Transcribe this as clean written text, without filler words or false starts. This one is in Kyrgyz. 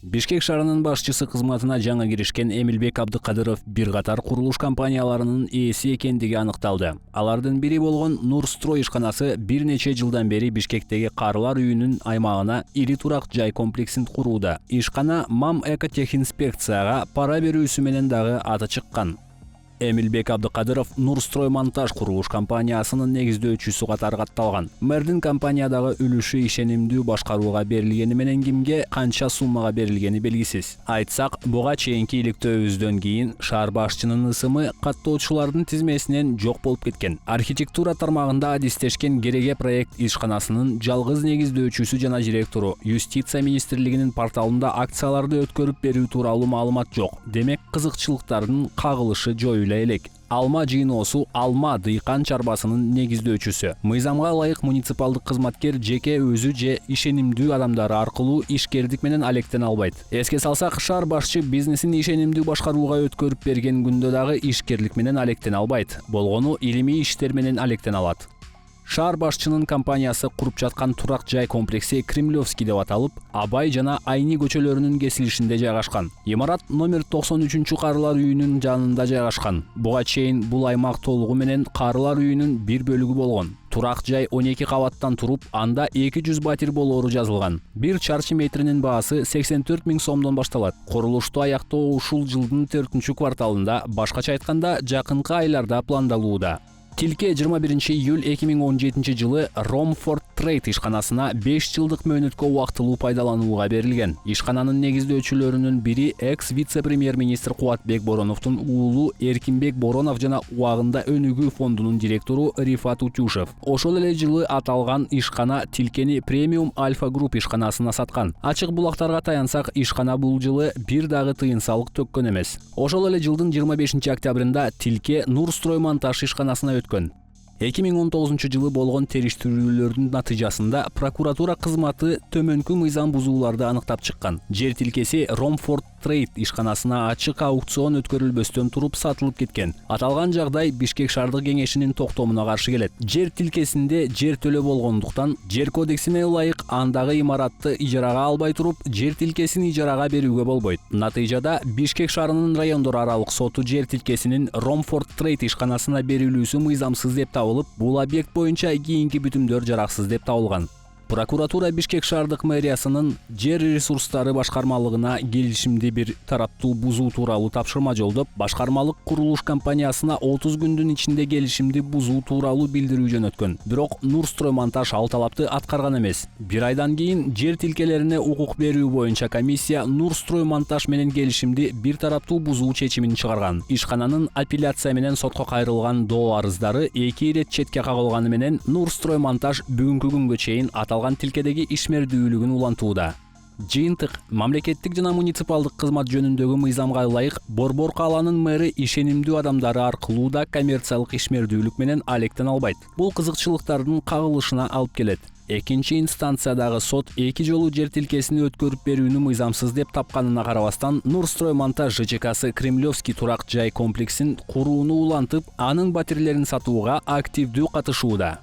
Бишкек шаарынын башчысы кызматына жаңы киришкен Эмилбек Абдыкадыров бир катар курулуш компанияларынын ээси экендиги аныкталды. Алардын бири болгон Нурстрой ишканасы бир нече жылдан бери Бишкектеги карылар үйүнүн аймагына ири турак жай комплексин курууда. Ишкана МАМ экотехинспекцияга пара берүүсү менен дагы аты чыккан. Эмилбек Абдыкадыров Нурстрой монтаж курулуш компаниясынын негиздөөчүсү катары катталган. Мэрдин компаниядагы үлүшү ишенимдүү башкарууга берилгени менен кимге канча суммага берилгени белгисиз. Айтсак, буга чейинки иликтөөбүздөн кийин шаар башчынын ысымы каттоочулардын тизмесинен жок болуп кеткен. Архитектура тармагында адистешкен Кереге проект ишканасынын жалгыз негиздөөчүсү жана директору Юстиция министрлигинин порталында акцияларды өткөрүп берүү тууралуу маалымат жок. Демек, кызыкчылыктардын кагылышы жоюла элек. Алма жыйноосу Алма дыйкан чарбасынын негиздөөчүсү. Мыйзамга ылайык муниципалдык кызматкер жеке өзү же ишенимдүү адамдары аркылуу ишкердик менен алектене албайт. Эске салсак, шаар башчы бизнесин ишенимдүү башкарууга өткөрүп берген күндө дагы ишкерлик менен алектене албайт. Болгону илимий иштер менен алектене алат. Шаар башчынын компаниясы куруп жаткан турак жай комплекси Кремлевский деп аталып, Абай жана Айни көчөлөрүнүн кесилишинде жайгашкан. Имарат номер 93 карылар үйүнүн жанында жайгашкан. Буга чейин бул аймак толугу менен карылар үйүнүн бир бөлүгү болгон. Турак жай 12 кабаттан туруп, анда 200 батир болоору жазылган. Бир чарчы метринин баасы 84 000 сомдон башталат. Курулушту аяктоо ушул жылдын 4-кварталында, башкача айтканда, жакынкы айларда пландалууда. Тилке 21 июль 2017 жылы Ромфорд Трейд ишканасына 5 жылдык мөөнөткө убактылуу пайдаланууга берилген. Ишкананын негиздөөчүлөрүнүн бири экс-вице-премьер-министр Кубатбек Бороновдун уулу Эркинбек Боронов жана убагында Өнүгүү фондунун директору Рифат Утюшев. Ошол эле жылы аталган ишкана Тилкени Премиум Альфа Групп ишканасына саткан. Ачык булактарга таянсак, ишкана бул жылы бир дагы тыйын салык төккөн эмес. Ошол эле жылдын 25 октябрында Тилке Нурстрой монтаж ишканасына өткөн. 2019 жылы болгон териштирүүлөрдүн натыйжасында прокуратура кызматы төмөнкү мыйзам бузууларды аныктап чыккан. Жер тилкеси Ромфорд Трейд ишканасына ачык аукцион өткөрүлбөстөн туруп сатылып кеткен. Аталган жагдай Бишкек шаардык кеңешинин токтомуна каршы келет. Жер тилкесинде жер төлөө болгондуктан, жер кодексине ылайык андагы имаратты ижарага албай туруп, жер тилкесин ижарага берүүгө болбойт. Натыйжада Бишкек шаарынын райондор аралык соту жер тилкесинин Ромфорд Трейд ишканасына берилүүсү мыйзамсыз деп табылып, бул объект боюнча кийинки бүтүмдөр жараксыз деп табылган. Прокуратура Бишкек шаардык мэриясынын жер ресурстары башкармалыгына келишимди бир тараптуу бузуу тууралуу тапшырма жолдоп, башкармалык курулуш компаниясына 30 күндүн ичинде келишимди бузуу тууралуу билдирүү жөнөткөн. Бирок Нурстрой монтаж ал талапты аткарган эмес. Бир айдан кийин жер тилкелерине укук берүү боюнча комиссия Нурстрой монтаж менен келишимди бир тараптуу бузуу чечимин чыгарган. Ишкананын апелляция менен сотко кайрылган доо арыздары 2 ирет четке кагылганы менен Нурстрой монтаж бүгүнкү күнгө чейин аталган тилкедеги ишмердүүлүгүн улантууда. Жыйынтык, мамлекеттик жана муниципалдык кызмат жөнүндөгү мыйзамга ылайык Борбор калаанын мэри ишенимдүү адамдары аркылуу да коммерциялык ишмердүүлүк менен алектене албайт. Бул кызыкчылыктардын кагылышына алып келет. Экинчи инстанциядагы сот 2 жолу жер тилкесин өткөрүп берүүнү мыйзамсыз деп тапканына карабастан, Нурстрой монтаж ЖЧКсы Кремлевский турак жай комплексин курууну улантып, анын батирлерин сатууга активдүү катышууда.